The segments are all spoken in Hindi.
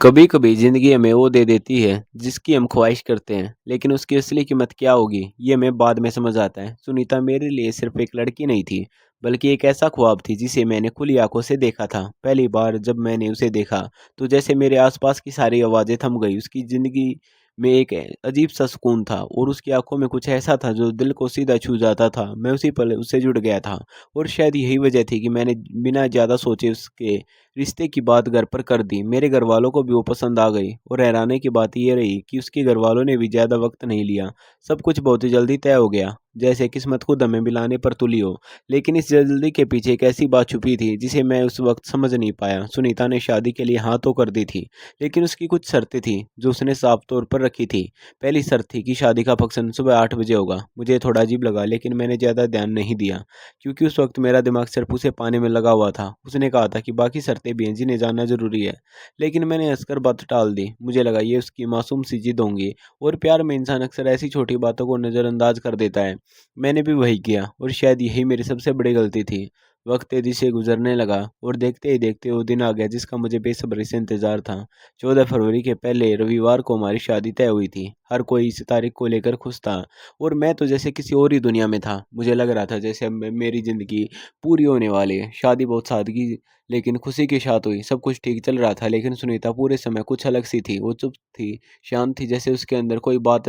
कभी कभी जिंदगी हमें वो दे देती है जिसकी हम ख्वाहिश करते हैं, लेकिन उसकी असली कीमत क्या होगी ये हमें बाद में समझ आता है। सुनीता मेरे लिए सिर्फ एक लड़की नहीं थी, बल्कि एक ऐसा ख्वाब थी जिसे मैंने खुली आंखों से देखा था। पहली बार जब मैंने उसे देखा तो जैसे मेरे आसपास की सारी आवाजें थम गई। उसकी जिंदगी में एक अजीब सा सुकून था और उसकी आंखों में कुछ ऐसा था जो दिल को सीधा छू जाता था। मैं उसी पल उससे जुड़ गया था और शायद यही वजह थी कि मैंने बिना ज़्यादा सोचे उसके रिश्ते की बात घर पर कर दी। मेरे घर वालों को भी वो पसंद आ गई और हैरानी की बात ये रही कि उसके घर वालों ने भी ज़्यादा वक्त नहीं लिया। सब कुछ बहुत ही जल्दी तय हो गया, जैसे किस्मत खुद हमें मिलाने पर तुली हो। लेकिन इस जल्दी के पीछे एक ऐसी बात छुपी थी जिसे मैं उस वक्त समझ नहीं पाया। सुनीता ने शादी के लिए हाँ तो कर दी थी, लेकिन उसकी कुछ शर्तें थी जो उसने साफ तौर पर रखी थी। पहली शर्त थी कि शादी का फंक्शन सुबह 8 बजे होगा। मुझे थोड़ा अजीब लगा, लेकिन मैंने ज़्यादा ध्यान नहीं दिया क्योंकि उस वक्त मेरा दिमाग सिर्फ उसे पाने में लगा हुआ था। उसने कहा था कि बाकी शर्तें भी हैं जिन्हें जानना जरूरी है, लेकिन मैंने हंसकर बात टाल दी। मुझे लगा ये उसकी मासूम सी जिद होंगी, और प्यार में इंसान अक्सर ऐसी छोटी बातों को नज़रअंदाज कर देता है। मैंने भी वही किया और शायद यही मेरी सबसे बड़ी गलती थी। वक्त तेजी से गुजरने लगा और देखते ही देखते वो दिन आ गया जिसका मुझे बेसब्री से इंतजार था। 14 फरवरी के पहले रविवार को हमारी शादी तय हुई थी। हर कोई इस तारीख को लेकर खुश था और मैं तो जैसे किसी और ही दुनिया में था। मुझे लग रहा था जैसे अब मेरी ज़िंदगी पूरी होने वाली है। शादी बहुत सादगी लेकिन खुशी के साथ हुई। सब कुछ ठीक चल रहा था, लेकिन सुनीता पूरे समय कुछ अलग सी थी। वो चुप थी, शांत थी, जैसे उसके अंदर कोई बात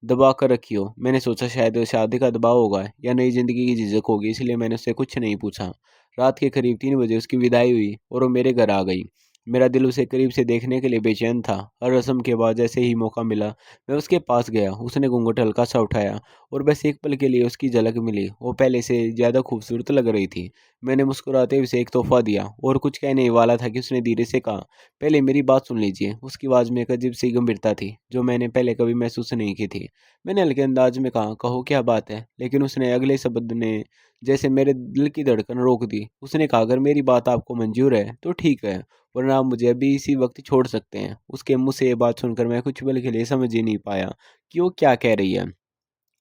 दबा कर रखी हो। मैंने सोचा शायद वो शादी का दबाव होगा या नई ज़िंदगी की झिझक होगी, इसलिए मैंने उससे कुछ नहीं पूछा। रात के करीब 3 बजे उसकी विदाई हुई और वो मेरे घर आ गई। मेरा दिल उसे करीब से देखने के लिए बेचैन था। हर रस्म के बाद जैसे ही मौका मिला मैं उसके पास गया। उसने घूंघट हल्का सा उठाया और बस एक पल के लिए उसकी झलक मिली। वो पहले से ज़्यादा खूबसूरत लग रही थी। मैंने मुस्कुराते हुए उसे एक तोहफा दिया और कुछ कहने ही वाला था कि उसने धीरे से कहा, पहले मेरी बात सुन लीजिए। उसकी आवाज़ में एक अजीब सी गंभीरता थी जो मैंने पहले कभी महसूस नहीं की थी। मैंने हल्के अंदाज में कहा, कहो क्या बात है। लेकिन उसने अगले शब्द ने जैसे मेरे दिल की धड़कन रोक दी। उसने कहा, अगर मेरी बात आपको मंजूर है तो ठीक है, वरना आप मुझे अभी इसी वक्त छोड़ सकते हैं। उसके मुंह से ये बात सुनकर मैं कुछ पल के लिए समझ ही नहीं पाया कि वो क्या कह रही है।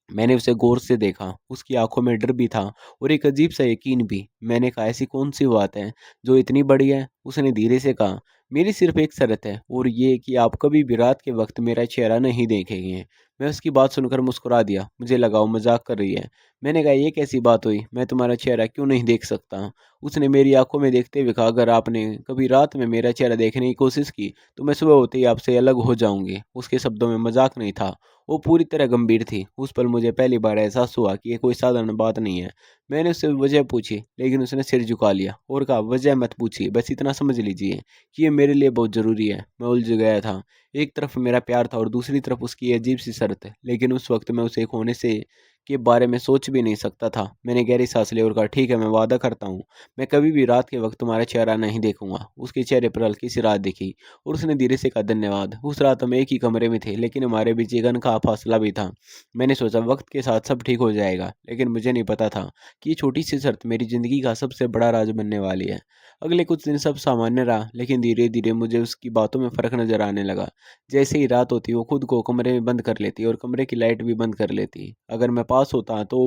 मैंने उसे गौर से देखा। उसकी आंखों में डर भी था और एक अजीब सा यकीन भी। मैंने कहा, ऐसी कौन सी बात है जो इतनी बड़ी है। उसने धीरे से कहा, मेरी सिर्फ एक शर्त है, और ये कि आप कभी भी रात के वक्त मेरा चेहरा नहीं देखेंगे। मैं उसकी बात सुनकर मुस्कुरा दिया। मुझे लगा वो मजाक कर रही है। मैंने कहा, ये कैसी बात हुई, मैं तुम्हारा चेहरा क्यों नहीं देख सकता। उसने मेरी आंखों में देखते हुए कहा, अगर आपने कभी रात में मेरा चेहरा देखने की कोशिश की तो मैं सुबह होते ही आपसे अलग हो जाऊंगी। उसके शब्दों में मजाक नहीं था, वो पूरी तरह गंभीर थी। उस पल मुझे पहली बार एहसास हुआ कि ये कोई साधारण बात नहीं है। मैंने उससे वजह पूछी, लेकिन उसने सिर झुका लिया और कहा, वजह मत पूछिए, बस इतना समझ लीजिए कि ये मेरे लिए बहुत ज़रूरी है। मैं उलझ गया था। एक तरफ मेरा प्यार था और दूसरी तरफ उसकी ये अजीब सी शर्त। लेकिन उस वक्त मैं उसे खोने से के बारे में सोच भी नहीं सकता था। मैंने गहरी सांस ली और कहा, ठीक है, मैं वादा करता हूँ मैं कभी भी रात के वक्त तुम्हारा चेहरा नहीं देखूंगा। उसके चेहरे पर हल्की सी राहत दिखी और उसने धीरे से कहा, धन्यवाद। उस रात हम एक ही कमरे में थे, लेकिन हमारे बीच एक अनोखा फासला भी था। मैंने सोचा वक्त के साथ सब ठीक हो जाएगा, लेकिन मुझे नहीं पता था कि ये छोटी सी शर्त मेरी ज़िंदगी का सबसे बड़ा राज बनने वाली है। अगले कुछ दिन सब सामान्य रहा, लेकिन धीरे धीरे मुझे उसकी बातों में फ़र्क नजर आने लगा। जैसे ही रात होती वो खुद को कमरे में बंद कर लेती और कमरे की लाइट भी बंद कर लेती। अगर मैं पास होता तो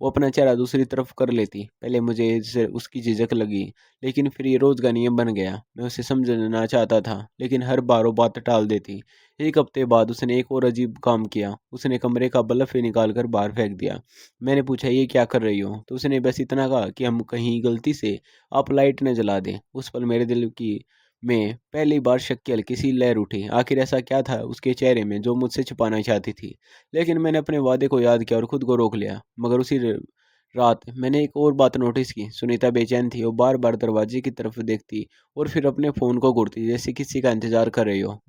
वो अपना चेहरा दूसरी तरफ कर लेती। पहले मुझे इससे उसकी झिझक लगी, लेकिन फिर ये रोज़ का नियम बन गया। मैं उसे समझना चाहता था, लेकिन हर बार वो बात टाल देती। एक हफ्ते बाद उसने एक और अजीब काम किया। उसने कमरे का बल्ब ही निकाल कर बाहर फेंक दिया। मैंने पूछा, ये क्या कर रही हो, तो उसने बस इतना कहा कि हम कहीं गलती से आप लाइट न जला दें। उस पल मेरे दिल की में पहली बार शक की हल्की सी लहर उठी। आखिर ऐसा क्या था उसके चेहरे में जो मुझसे छुपाना चाहती थी। लेकिन मैंने अपने वादे को याद किया और खुद को रोक लिया। मगर उसी रात मैंने एक और बात नोटिस की। सुनीता बेचैन थी। वो बार बार दरवाजे की तरफ देखती और फिर अपने फ़ोन को घूरती, जैसे किसी का इंतजार कर रही हो।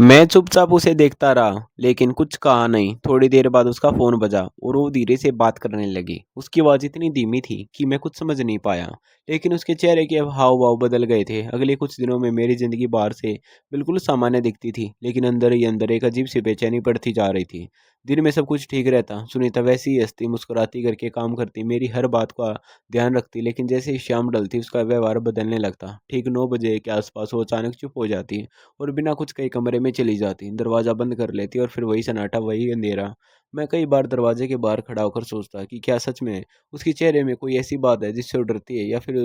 मैं चुपचाप उसे देखता रहा, लेकिन कुछ कहा नहीं। थोड़ी देर बाद उसका फ़ोन बजा और वो धीरे से बात करने लगी। उसकी आवाज़ इतनी धीमी थी कि मैं कुछ समझ नहीं पाया, लेकिन उसके चेहरे के हाव भाव बदल गए थे। अगले कुछ दिनों में मेरी ज़िंदगी बाहर से बिल्कुल सामान्य दिखती थी, लेकिन अंदर ही अंदर एक अजीब सी बेचैनी बढ़ती जा रही थी। दिन में सब कुछ ठीक रहता। सुनीता वैसी ही हंसती मुस्कुराती करके काम करती, मेरी हर बात का ध्यान रखती, लेकिन जैसे ही शाम ढलती उसका व्यवहार बदलने लगता। ठीक 9 बजे के आसपास वो अचानक चुप हो जाती और बिना कुछ कहे कमरे में चली जाती, दरवाज़ा बंद कर लेती और फिर वही सन्नाटा, वही अंधेरा। मैं कई बार दरवाजे के बाहर खड़ा होकर सोचता कि क्या सच में उसके चेहरे में कोई ऐसी बात है जिससे वो डरती है, या फिर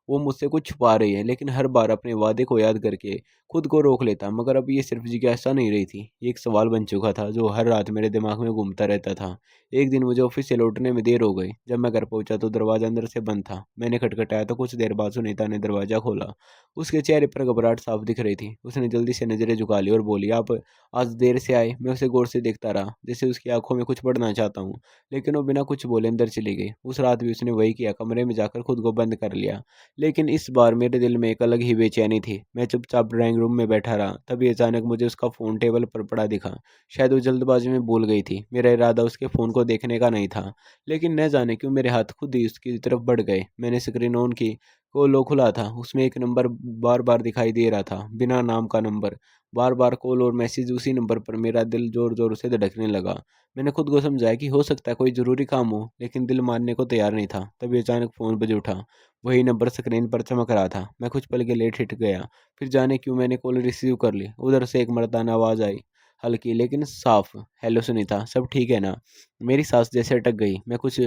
वो मुझसे कुछ छुपा रही है, लेकिन हर बार अपने वादे को याद करके खुद को रोक लेता। मगर अब ये सिर्फ जिज्ञासा नहीं रही थी, ये एक सवाल बन चुका था जो हर रात मेरे दिमाग में घूमता रहता था। एक दिन मुझे ऑफिस से लौटने में देर हो गई। जब मैं घर पहुंचा तो दरवाजा अंदर से बंद था। मैंने खटखटाया तो कुछ देर बाद सुनीता ने दरवाजा खोला। उसके चेहरे पर घबराहट साफ दिख रही थी। उसने जल्दी से नजरें झुका ली और बोली, आप आज देर से आए। मैं उसे गौर से देखता रहा, जैसे उसकी आंखों में कुछ पढ़ना चाहता हूँ, लेकिन वो बिना कुछ बोले अंदर चली गई। उस रात भी उसने वही किया, कमरे में जाकर खुद को बंद कर लिया। लेकिन इस बार मेरे दिल में एक अलग ही बेचैनी थी। मैं चुपचाप ड्राइंग रूम में बैठा रहा, तभी अचानक मुझे उसका फ़ोन टेबल पर पड़ा दिखा। शायद वो जल्दबाजी में भूल गई थी। मेरा इरादा उसके फ़ोन को देखने का नहीं था, लेकिन न जाने क्यों मेरे हाथ खुद ही उसकी तरफ बढ़ गए। मैंने स्क्रीन ऑन की। कॉल लो खुला था। उसमें एक नंबर बार बार दिखाई दे रहा था, बिना नाम का नंबर। बार बार कॉल और मैसेज उसी नंबर पर। मेरा दिल जोर जोर से धड़कने लगा। मैंने खुद को समझाया कि हो सकता है कोई ज़रूरी काम हो, लेकिन दिल मानने को तैयार नहीं था। तभी अचानक फ़ोन बज उठा। वही नंबर स्क्रीन पर चमक रहा था। मैं कुछ पल के लिए ठिठ गया, फिर जाने क्यों मैंने कॉल रिसीव कर ली। उधर से एक मर्दाना आवाज़ आई, हल्की लेकिन साफ, हेलो सुनीता, सब ठीक है ना? मेरी सांस जैसे अटक गई। मैं कुछ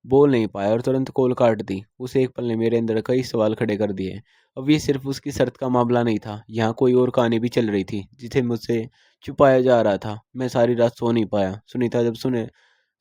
बोल नहीं पाया और तुरंत कॉल काट दी। उस एक पल ने मेरे अंदर कई सवाल खड़े कर दिए। अब ये सिर्फ उसकी शर्त का मामला नहीं था, यहाँ कोई और कहानी भी चल रही थी जिसे मुझसे छुपाया जा रहा था। मैं सारी रात सो नहीं पाया।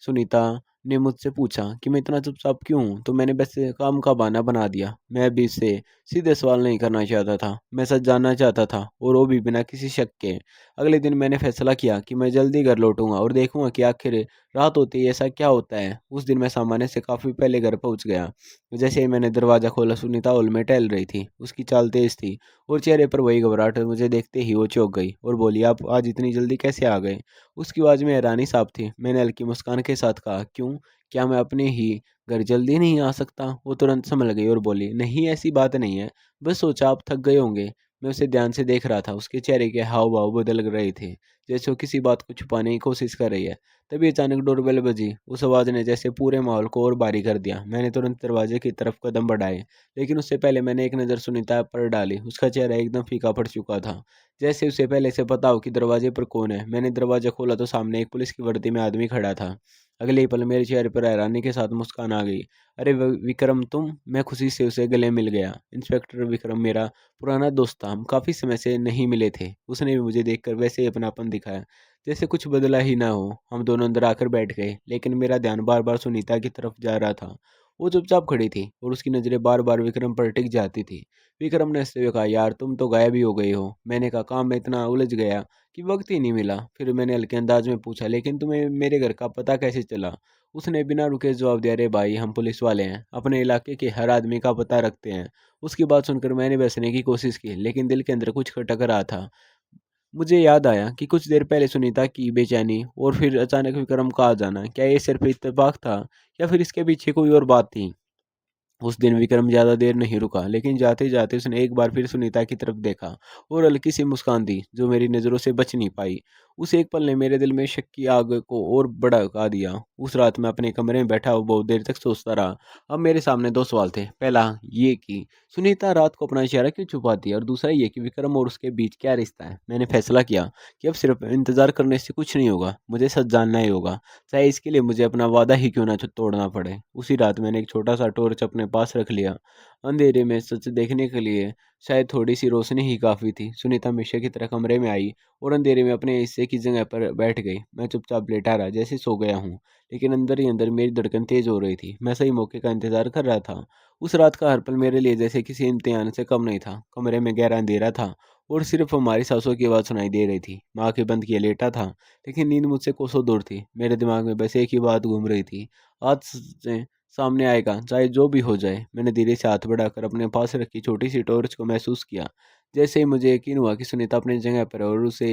सुनीता ने मुझसे पूछा कि मैं इतना चुपचाप क्यों हूँ, तो मैंने बस काम का बहाना बना दिया। मैं भी इससे सीधे सवाल नहीं करना चाहता था, मैं सच जानना चाहता था, और वो भी बिना किसी शक के। अगले दिन मैंने फैसला किया कि मैं जल्दी घर लौटूंगा और देखूंगा कि आखिर रात होती ही ऐसा क्या होता है। उस दिन मैं सामान्य से काफ़ी पहले घर पहुंच गया। जैसे ही मैंने दरवाज़ा खोला, सुनीता हॉल में टहल रही थी। उसकी चाल तेज थी और चेहरे पर वही घबराहट। मुझे देखते ही वो चौंक गई और बोली, आप आज इतनी जल्दी कैसे आ गए? उसकी आवाज़ में हैरानी साफ थी। मैंने हल्की मुस्कान के साथ कहा, क्यों, क्या मैं अपने ही घर जल्दी नहीं आ सकता? वो तुरंत संभल गई और बोली, नहीं ऐसी बात नहीं है, बस सोचा आप थक गए होंगे। मैं उसे ध्यान से देख रहा था। उसके चेहरे के हाव भाव बदल रहे थे, जैसे वो किसी बात को छुपाने की कोशिश कर रही है। तभी अचानक डोरबेल बजी। उस आवाज़ ने जैसे पूरे माहौल को और भारी कर दिया। मैंने तुरंत दरवाजे की तरफ कदम बढ़ाए, लेकिन उससे पहले मैंने एक नज़र सुनीता पर डाली। उसका चेहरा एकदम फीका पड़ चुका था, जैसे उसे पहले से पता हो कि दरवाजे पर कौन है। मैंने दरवाजा खोला तो सामने एक पुलिस की वर्दी में आदमी खड़ा था। अगले ही पल मेरे चेहरे पर हैरानी के साथ मुस्कान आ गई। अरे विक्रम, तुम! मैं खुशी से उसे गले मिल गया। इंस्पेक्टर विक्रम मेरा पुराना दोस्त था। हम काफ़ी समय से नहीं मिले थे। उसने भी मुझे देखकर वैसे ही अपनापन दिखाया, जैसे कुछ बदला ही ना हो। हम दोनों अंदर आकर बैठ गए, लेकिन मेरा ध्यान बार बार सुनीता की तरफ जा रहा था। वो चुपचाप खड़ी थी और उसकी नज़रें बार बार विक्रम पर टिक जाती थी। विक्रम ने हंसते हुए कहा, यार तुम तो गायब ही हो गए हो। मैंने कहा, काम में इतना उलझ गया कि वक्त ही नहीं मिला। फिर मैंने हल्के अंदाज में पूछा, लेकिन तुम्हें मेरे घर का पता कैसे चला? उसने बिना रुके जवाब दिया, अरे भाई, हम पुलिस वाले हैं, अपने इलाके के हर आदमी का पता रखते हैं। उसकी बात सुनकर मैंने बहसने की कोशिश की, लेकिन दिल के अंदर कुछ खटक रहा था। मुझे याद आया कि कुछ देर पहले सुनीता की बेचैनी और फिर अचानक विक्रम का आ जाना, क्या ये सिर्फ इत्तेफाक था या फिर इसके पीछे कोई और बात थी? उस दिन विक्रम ज़्यादा देर नहीं रुका, लेकिन जाते-जाते उसने एक बार फिर सुनीता की तरफ देखा और हल्की सी मुस्कान दी, जो मेरी नज़रों से बच नहीं पाई। उस एक पल ने मेरे दिल में शक की आग को और भड़का दिया। उस रात मैं अपने कमरे में बैठा और बहुत देर तक सोचता रहा। अब मेरे सामने दो सवाल थे। पहला ये कि सुनीता रात को अपना चेहरा क्यों छुपाती है, और दूसरा ये कि विक्रम और उसके बीच क्या रिश्ता है। मैंने फैसला किया कि अब सिर्फ इंतज़ार करने से कुछ नहीं होगा, मुझे सच जानना ही होगा, चाहे इसके लिए मुझे अपना वादा ही क्यों ना तोड़ना पड़े। उसी रात मैंने एक छोटा सा टॉर्च अपने पास रख लिया। अंधेरे में सच देखने के लिए शायद थोड़ी सी रोशनी ही काफ़ी थी। सुनीता हमेशा की तरह कमरे में आई और अंधेरे में अपने हिस्से की जगह पर बैठ गई। मैं चुपचाप लेटा रहा, जैसे सो गया हूँ, लेकिन अंदर ही अंदर मेरी धड़कन तेज हो रही थी। मैं सही मौके का इंतजार कर रहा था। उस रात का हर पल मेरे लिए जैसे किसी इम्तिहान से कम नहीं था। कमरे में गहरा अंधेरा था और सिर्फ हमारी सांसों की आवाज़ सुनाई दे रही थी। मैं आंखें बंद किए लेटा था, लेकिन नींद मुझसे कोसों दूर थी। मेरे दिमाग में बस एक ही बात घूम रही थी, आज से सामने आएगा, चाहे जो भी हो जाए। मैंने धीरे से हाथ बढ़ाकर अपने पास रखी छोटी सी टॉर्च को महसूस किया। जैसे ही मुझे यकीन हुआ कि सुनीता अपनी जगह पर है और उसे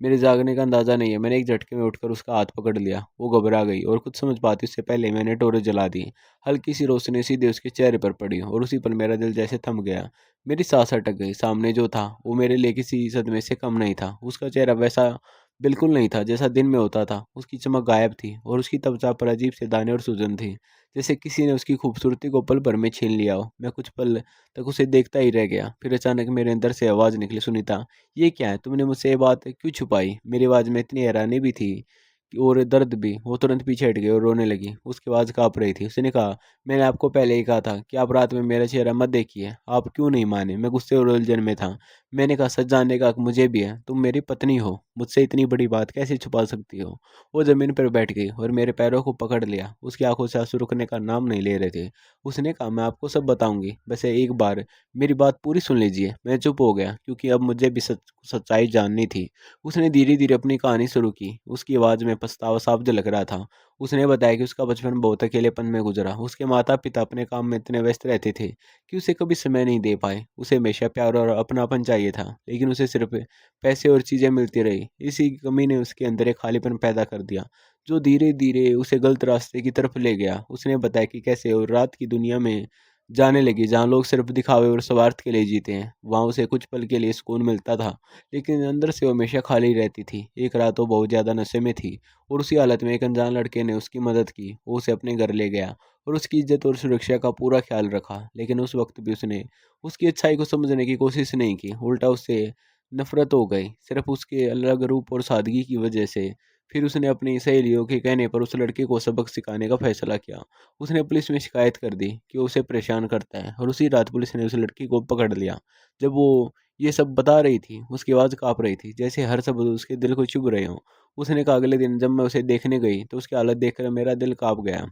मेरे जागने का अंदाजा नहीं है, मैंने एक झटके में उठकर उसका हाथ पकड़ लिया। वो घबरा गई और कुछ समझ पाती उससे पहले मैंने टॉर्च जला दी। हल्की सी रोशनी सीधे उसके चेहरे पर पड़ी और उसी पर मेरा दिल जैसे थम गया। मेरी सांस अटक गई। सामने जो था वो मेरे लिए किसी सदमे से कम नहीं था। उसका चेहरा वैसा बिल्कुल नहीं था जैसा दिन में होता था। उसकी चमक गायब थी और उसकी त्वचा पर अजीब से दाने और सूजन थी, जैसे किसी ने उसकी खूबसूरती को पल भर में छीन लिया हो। मैं कुछ पल तक उसे देखता ही रह गया। फिर अचानक मेरे अंदर से आवाज़ निकली, सुनीता, ये क्या है? तुमने मुझसे ये बात क्यों छुपाई? मेरी आवाज़ में इतनी हैरानी भी थी और दर्द भी। वो तुरंत पीछे हट गई और रोने लगी। उसकी आवाज़ काँप रही थी। उसने कहा, मैंने आपको पहले ही कहा था कि आप रात में मेरा चेहरा मत देखिए। आप क्यों नहीं माने? मैं गुस्से और उलझन में था। मैंने कहा, सच जानने का हक मुझे भी है। तुम मेरी पत्नी हो, मुझसे इतनी बड़ी बात कैसे छुपा सकती हो? वो ज़मीन पर बैठ गई और मेरे पैरों को पकड़ लिया। उसकी आंखों से आंसू रुकने का नाम नहीं ले रहे थे। उसने कहा, मैं आपको सब बताऊंगी, बस एक बार मेरी बात पूरी सुन लीजिए। मैं चुप हो गया क्योंकि अब मुझे भी सच्चाई जाननी थी। उसने धीरे-धीरे अपनी कहानी शुरू की। उसकी आवाज़ में पछतावा साफ झलक रहा था। उसने बताया कि उसका बचपन बहुत अकेलेपन में गुज़रा। उसके माता-पिता अपने काम में इतने व्यस्त रहते थे कि उसे कभी समय नहीं दे पाए। उसे हमेशा प्यार और अपनापन चाहिए था, लेकिन उसे सिर्फ़ पैसे और चीज़ें मिलती रही। इसी कमी ने उसके अंदर एक खालीपन पैदा कर दिया, जो धीरे-धीरे उसे गलत रास्ते की तरफ ले गया। उसने बताया कि कैसे वो रात की दुनिया में जाने लगी, जहाँ लोग सिर्फ़ दिखावे और स्वार्थ के लिए जीते हैं। वहाँ उसे कुछ पल के लिए सुकून मिलता था, लेकिन अंदर से वो हमेशा खाली रहती थी। एक रात वो बहुत ज़्यादा नशे में थी और उसी हालत में एक अनजान लड़के ने उसकी मदद की। वो उसे अपने घर ले गया और उसकी इज़्ज़त और सुरक्षा का पूरा ख़्याल रखा। लेकिन उस वक़्त भी उसने उसकी अच्छाई को समझने की कोशिश नहीं की, उल्टा उससे नफ़रत हो गई, सिर्फ़ उसके अलग रूप और सादगी की वजह से। फिर उसने अपनी सहेलियों के कहने पर उस लड़के को सबक सिखाने का फ़ैसला किया। उसने पुलिस में शिकायत कर दी कि वो उसे परेशान करता है, और उसी रात पुलिस ने उस लड़की को पकड़ लिया। जब वो ये सब बता रही थी, उसकी आवाज़ काँप रही थी, जैसे हर शब्द उसके दिल को चुभ रहे हों। उसने कहा, अगले दिन जब मैं उसे देखने गई, तो उसकी हालत देखकर मेरा दिल काँप गया।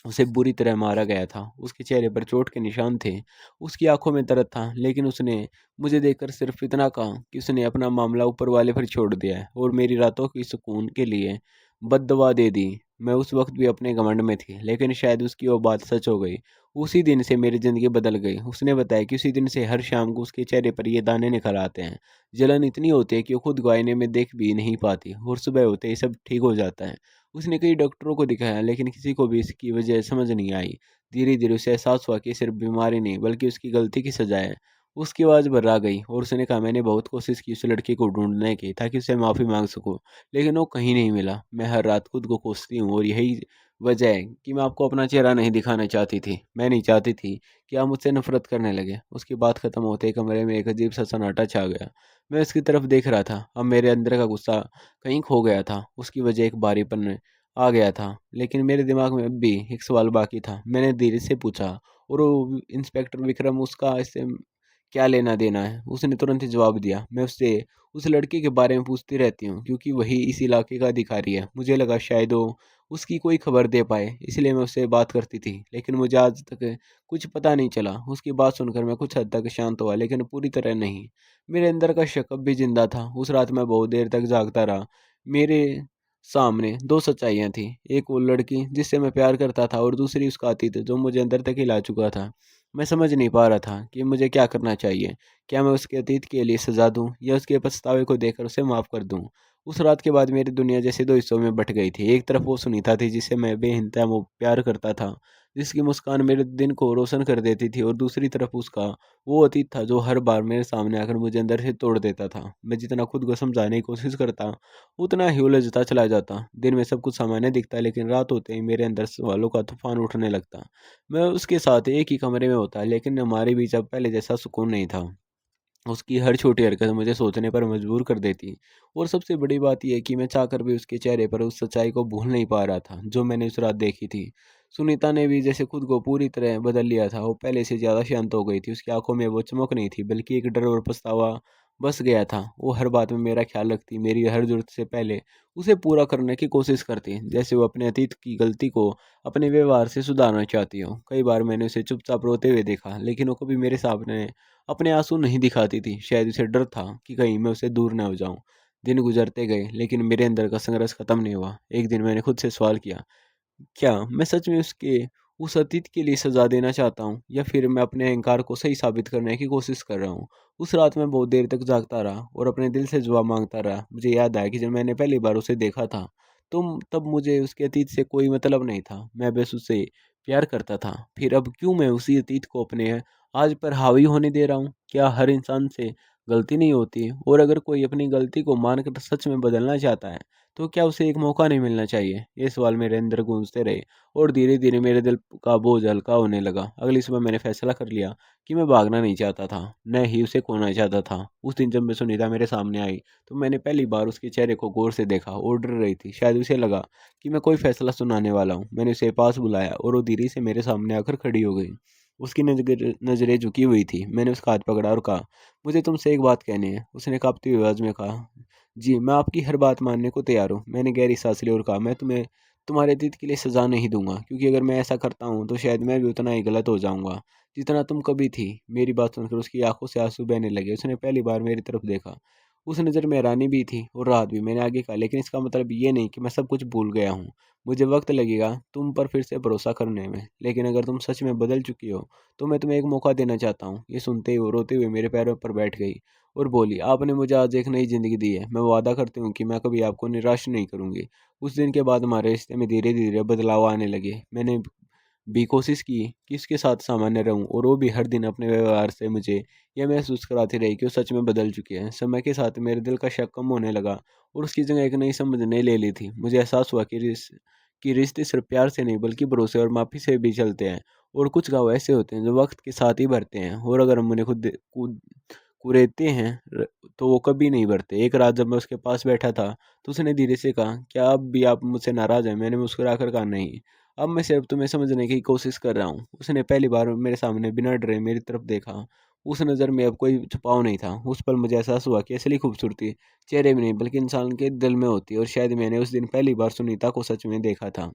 उसे बुरी तरह मारा गया था। उसके चेहरे पर चोट के निशान थे। उसकी आँखों में दर्द था, लेकिन उसने मुझे देखकर सिर्फ़ इतना कहा कि उसने अपना मामला ऊपर वाले पर छोड़ दिया है और मेरी रातों की सुकून के लिए बद्दुआ दे दी। मैं उस वक़्त भी अपने घमंड में थी, लेकिन शायद उसकी वो बात सच हो गई। उसी दिन से मेरी ज़िंदगी बदल गई। उसने बताया कि उसी दिन से हर शाम को उसके चेहरे पर ये दाने निकल आते हैं। जलन इतनी होती है कि वो खुद को आईने में देख भी नहीं पाती, और सुबह होते ही सब ठीक हो जाता है। उसने कई डॉक्टरों को दिखाया, लेकिन किसी को भी इसकी वजह समझ नहीं आई। धीरे-धीरे उसे एहसास हुआ कि सिर्फ़ बीमारी नहीं, बल्कि उसकी गलती की सज़ा है। उसकी आवाज़ भर्रा गई और उसने कहा, मैंने बहुत कोशिश की उस लड़की को ढूँढने की, ताकि उससे माफ़ी माँग सकूँ, लेकिन वो कहीं नहीं मिला। मैं हर रात खुद को कोसती हूँ, और यही वजह है कि मैं आपको अपना चेहरा नहीं दिखाना चाहती थी। मैं नहीं चाहती थी कि आप मुझसे नफ़रत करने लगे। उसकी बात ख़त्म होते ही कमरे में एक अजीब-सा सन्नाटा छा गया। मैं उसकी तरफ देख रहा था। अब मेरे अंदर का गुस्सा कहीं खो गया था। उसकी वजह एक भारीपन आ गया था, लेकिन मेरे दिमाग में अब भी एक सवाल बाकी था। मैंने धीरे से पूछा, और वो इंस्पेक्टर विक्रम, उसका इससे क्या लेना-देना है? उसने तुरंत ही जवाब दिया, मैं उससे उस लड़के के बारे में पूछती रहती हूँ, क्योंकि वही इस इलाके का अधिकारी है। मुझे लगा शायद वो उसकी कोई खबर दे पाए, इसलिए मैं उससे बात करती थी। लेकिन मुझे आज तक कुछ पता नहीं चला। उसकी बात सुनकर मैं कुछ हद तक शांत हुआ, लेकिन पूरी तरह नहीं। मेरे अंदर का शक अब भी ज़िंदा था। उस रात मैं बहुत देर तक जागता रहा। मेरे सामने 2 सच्चाइयाँ थीं। एक वो लड़की जिससे मैं प्यार करता था, और दूसरी उसका अतीत जो मुझे अंदर तक हिला चुका था। मैं समझ नहीं पा रहा था कि मुझे क्या करना चाहिए। क्या मैं उसके अतीत के लिए सज़ा दूँ, या उसके पछतावे को देखकर उसे माफ़ कर दूँ? उस रात के बाद मेरी दुनिया जैसे 2 हिस्सों में बँट गई थी। एक तरफ वो सुनीता थी जिसे मैं बेइंतहा वो प्यार करता था, जिसकी मुस्कान मेरे दिन को रोशन कर देती थी, और दूसरी तरफ उसका वो अतीत था जो हर बार मेरे सामने आकर मुझे अंदर से तोड़ देता था। मैं जितना खुद को समझाने की कोशिश करता, उतना ही उलझता चला जाता। दिन में सब कुछ सामान्य दिखता, लेकिन रात होते ही मेरे अंदर सवालों का तूफ़ान उठने लगता। मैं उसके साथ एक ही कमरे में होता, लेकिन हमारे बीच अब पहले जैसा सुकून नहीं था। उसकी हर छोटी हरकत मुझे सोचने पर मजबूर कर देती, और सबसे बड़ी बात यह है कि मैं चाहकर भी उसके चेहरे पर उस सच्चाई को भूल नहीं पा रहा था जो मैंने उस रात देखी थी। सुनीता ने भी जैसे खुद को पूरी तरह बदल लिया था। वो पहले से ज़्यादा शांत हो गई थी। उसकी आंखों में वो चमक नहीं थी, बल्कि एक डर और पछतावा बस गया था। वो हर बात में मेरा ख्याल रखती, मेरी हर ज़रूरत से पहले उसे पूरा करने की कोशिश करती, जैसे वो अपने अतीत की गलती को अपने व्यवहार से सुधारना चाहती हो। कई बार मैंने उसे चुपचाप रोते हुए देखा, लेकिन वो कभी मेरे सामने अपने आंसू नहीं दिखाती थी। शायद उसे डर था कि कहीं मैं उससे दूर न हो जाऊं। दिन गुजरते गए, लेकिन मेरे अंदर का संघर्ष खत्म नहीं हुआ। एक दिन मैंने खुद से सवाल किया, क्या मैं सच में उसके उस अतीत के लिए सज़ा देना चाहता हूँ, या फिर मैं अपने अहंकार को सही साबित करने की कोशिश कर रहा हूँ? उस रात मैं बहुत देर तक जागता रहा और अपने दिल से जवाब माँगता रहा। मुझे याद आया कि जब मैंने पहली बार उसे देखा था, तब मुझे उसके अतीत से कोई मतलब नहीं था। मैं बस उससे प्यार करता था। फिर अब क्यों मैं उसी अतीत को अपने आज पर हावी होने दे रहा हूँ? क्या हर इंसान से गलती नहीं होती, और अगर कोई अपनी गलती को मानकर सच में बदलना चाहता है, तो क्या उसे एक मौका नहीं मिलना चाहिए? ये सवाल मेरे अंदर गूंजते रहे, और धीरे-धीरे मेरे दिल का बोझ हल्का होने लगा। अगली सुबह मैंने फैसला कर लिया कि मैं भागना नहीं चाहता था, न ही उसे खोना चाहता था। उस दिन जब मैं सुनीता मेरे सामने आई, तो मैंने पहली बार उसके चेहरे को गौर से देखा और डर रही थी। शायद उसे लगा कि मैं कोई फैसला सुनाने वाला हूँ। मैंने उसे पास बुलाया और वो धीरे से मेरे सामने आकर खड़ी हो गई। उसकी नज़रें झुकी हुई थी। मैंने उसका हाथ पकड़ा और कहा, मुझे तुमसे एक बात कहनी है। उसने काँपती हुई आवाज़ में कहा, जी, मैं आपकी हर बात मानने को तैयार हूँ। मैंने गहरी सांस ली और कहा, मैं तुम्हें तुम्हारे अतीत के लिए सज़ा नहीं दूँगा, क्योंकि अगर मैं ऐसा करता हूँ, तो शायद मैं भी उतना ही गलत हो जाऊँगा, जितना तुम कभी थी। मेरी बात सुनकर उसकी आँखों से आँसू बहने लगे। उसने पहली बार मेरी तरफ देखा। उस नज़र में हैरानी भी थी और राहत भी। मैंने आगे कहा, लेकिन इसका मतलब ये नहीं कि मैं सब कुछ भूल गया हूँ। मुझे वक़्त लगेगा तुम पर फिर से भरोसा करने में, लेकिन अगर तुम सच में बदल चुकी हो, तो मैं तुम्हें एक मौका देना चाहता हूँ। ये सुनते ही वो रोते हुए मेरे पैरों पर बैठ गई और बोली, आपने मुझे आज एक नई ज़िंदगी दी है। मैं वादा करती हूँ कि मैं कभी आपको निराश नहीं करूँगी। उस दिन के बाद हमारे रिश्ते में धीरे-धीरे बदलाव आने लगे। मैंने भी कोशिश की कि उसके साथ सामान्य रहूं, और वो भी हर दिन अपने व्यवहार से मुझे यह महसूस कराती रही कि वो सच में बदल चुकी है। समय के साथ मेरे दिल का शक कम होने लगा और उसकी जगह एक नई समझ ने ले ली थी। मुझे एहसास हुआ कि रिश्ते सिर्फ प्यार से नहीं, बल्कि भरोसे और माफ़ी से भी चलते हैं, और कुछ घाव ऐसे होते हैं जो वक्त के साथ ही भरते हैं, और अगर हम उन्हें कुरेदते हैं तो वो कभी नहीं भरते। एक रात जब मैं उसके पास बैठा था, तो उसने धीरे से कहा, क्या अब भी आप मुझसे नाराज़ हैं? मैंने मुस्कुराकर कहा, नहीं, अब मैं सिर्फ तुम्हें समझने की कोशिश कर रहा हूँ। उसने पहली बार मेरे सामने बिना डरे मेरी तरफ देखा। उस नज़र में अब कोई छुपाव नहीं था। उस पल मुझे एहसास हुआ कि असली खूबसूरती चेहरे में नहीं, बल्कि इंसान के दिल में होती है, और शायद मैंने उस दिन पहली बार सुनीता को सच में देखा था।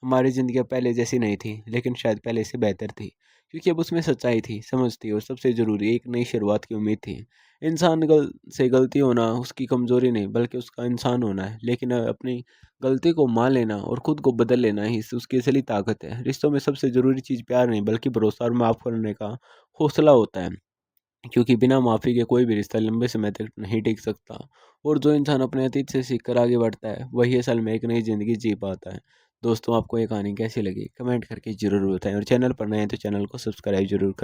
हमारी ज़िंदगी अब पहले जैसी नहीं थी, लेकिन शायद पहले से बेहतर थी, क्योंकि अब उसमें सच्चाई थी, समझ थी, और सबसे ज़रूरी एक नई शुरुआत की उम्मीद थी। इंसान से गलती होना उसकी कमज़ोरी नहीं, बल्कि उसका इंसान होना है, लेकिन अपनी गलती को मान लेना और खुद को बदल लेना ही उसकी असली ताकत है। रिश्तों में सबसे ज़रूरी चीज़ प्यार नहीं, बल्कि भरोसा और माफ़ करने का हौसला होता है, क्योंकि बिना माफ़ी के कोई भी रिश्ता लंबे समय तक नहीं टिक सकता, और जो इंसान अपने अतीत से सीखकर आगे बढ़ता है, वही असल में एक नई ज़िंदगी जी पाता है। दोस्तों, आपको ये कहानी कैसी लगी? कमेंट करके ज़रूर बताएं, और चैनल पर नए हैं तो चैनल को सब्सक्राइब ज़रूर करें।